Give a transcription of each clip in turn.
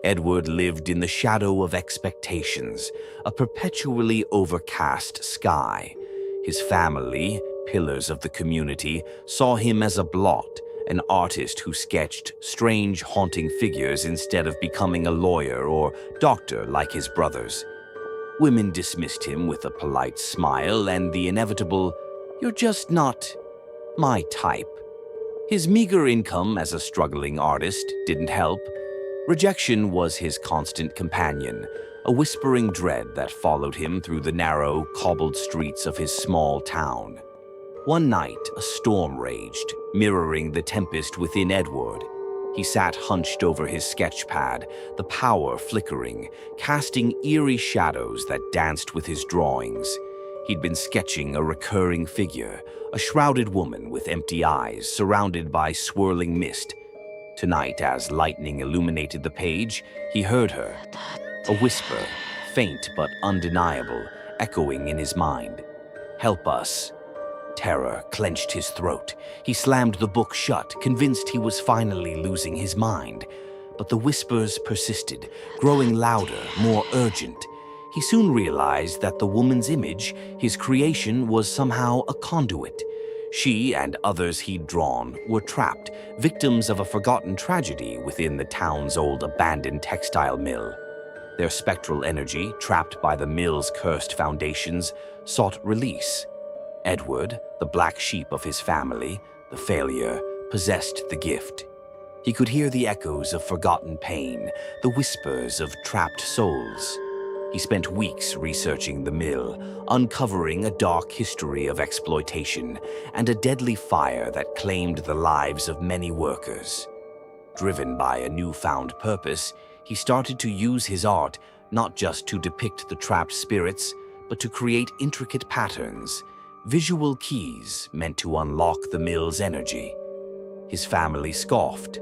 Edward lived in the shadow of expectations, a perpetually overcast sky. His family, pillars of the community, saw him as a blot, an artist who sketched strange, haunting figures instead of becoming a lawyer or doctor like his brothers. Women dismissed him with a polite smile and the inevitable, "You're just not my type." His meager income as a struggling artist didn't help. Rejection was his constant companion, a whispering dread that followed him through the narrow, cobbled streets of his small town. One night, a storm raged, mirroring the tempest within Edward. He sat hunched over his sketch pad, the power flickering, casting eerie shadows that danced with his drawings. He'd been sketching a recurring figure, a shrouded woman with empty eyes, surrounded by swirling mist. Tonight, as lightning illuminated the page, he heard her. A whisper, faint but undeniable, echoing in his mind. "Help us." Terror clenched his throat. He slammed the book shut, convinced he was finally losing his mind. But the whispers persisted, growing louder, more urgent. He soon realized that the woman's image, his creation, was somehow a conduit. She and others he'd drawn were trapped, victims of a forgotten tragedy within the town's old abandoned textile mill. Their spectral energy, trapped by the mill's cursed foundations, sought release. Edward, the black sheep of his family, the failure, possessed the gift. He could hear the echoes of forgotten pain, the whispers of trapped souls. He spent weeks researching the mill, uncovering a dark history of exploitation and a deadly fire that claimed the lives of many workers. Driven by a newfound purpose, he started to use his art not just to depict the trapped spirits, but to create intricate patterns, visual keys meant to unlock the mill's energy. His family scoffed.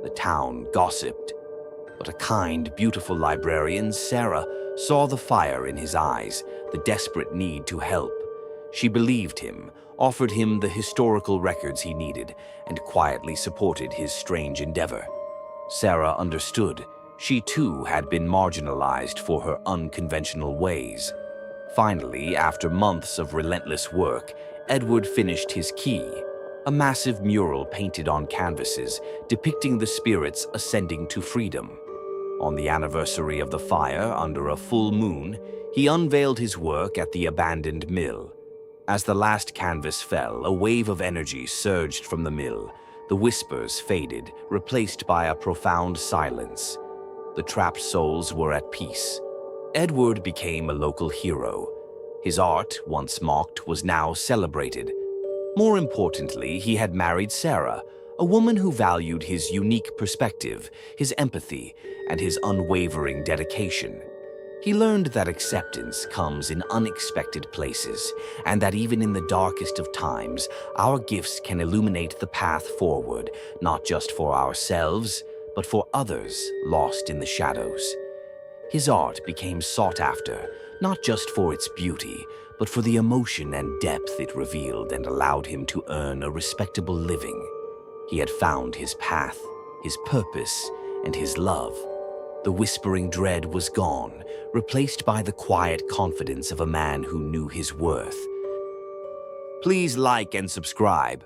The town gossiped. But a kind, beautiful librarian, Sarah, saw the fire in his eyes, the desperate need to help. She believed him, offered him the historical records he needed, and quietly supported his strange endeavor. Sarah understood. She too had been marginalized for her unconventional ways. Finally, after months of relentless work, Edward finished his key, a massive mural painted on canvases depicting the spirits ascending to freedom. On the anniversary of the fire, under a full moon, he unveiled his work at the abandoned mill. As the last canvas fell, a wave of energy surged from the mill. The whispers faded, replaced by a profound silence. The trapped souls were at peace. Edward became a local hero. His art, once mocked, was now celebrated. More importantly, he had married Sarah, a woman who valued his unique perspective, his empathy, and his unwavering dedication. He learned that acceptance comes in unexpected places, and that even in the darkest of times, our gifts can illuminate the path forward, not just for ourselves, but for others lost in the shadows. His art became sought after, not just for its beauty, but for the emotion and depth it revealed and allowed him to earn a respectable living. He had found his path, his purpose, and his love. The whispering dread was gone, replaced by the quiet confidence of a man who knew his worth. Please like and subscribe.